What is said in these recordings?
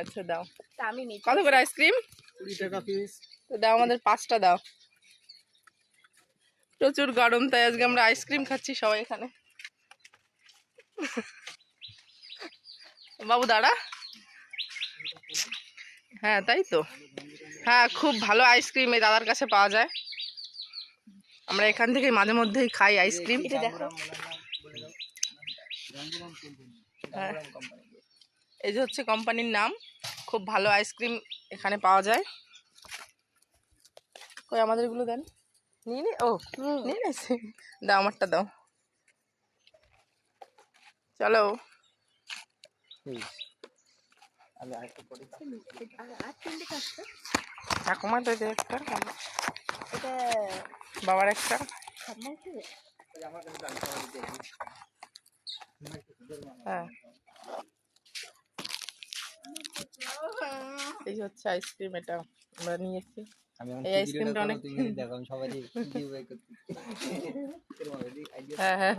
আচ্ছা দাও। কত করে আইসক্রিম? 20 টাকা পিস। তো দাও, আমাদের 5টা দাও। প্রচুর গরম, তাই আজকে আমরা আইসক্রিম খাচ্ছি সবাই এখানে। বাবু দাঁড়া। হ্যাঁ তাই তো, হ্যাঁ খুব ভালো আইসক্রিম এই দাদার কাছে পাওয়া যায়। আমরা এখান থেকে মাঝে মধ্যেই খাই আইসক্রিম। হ্যাঁ, এই যে হচ্ছে কোম্পানির নাম। খুব ভালো আইসক্রিম এখানে পাওয়া যায়। কই আমাদের গুলো দেন। নিয়ে নি, ও নিয়ে নিয়েছি। দাও আমারটা দাও। চলো ঠাকুমার তো একটা, বাবার একটা। হ্যাঁ এই হচ্ছে আইসক্রিম, এটা আমরা নিয়েছি। এই আইসক্রিমটা অনেক, হ্যাঁ হ্যাঁ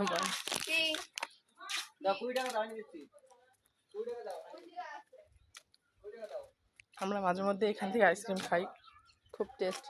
আমরা মাঝে মধ্যে এখান থেকে আইসক্রিম খাই, খুব টেস্ট।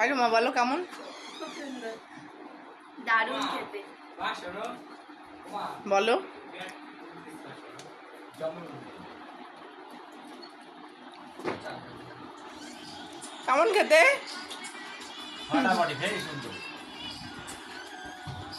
আরে মা বলো কেমন? দারুণ খেতে। বলো কেমন খেতে? ফাটাফাটি, ভেরি সুন্দর।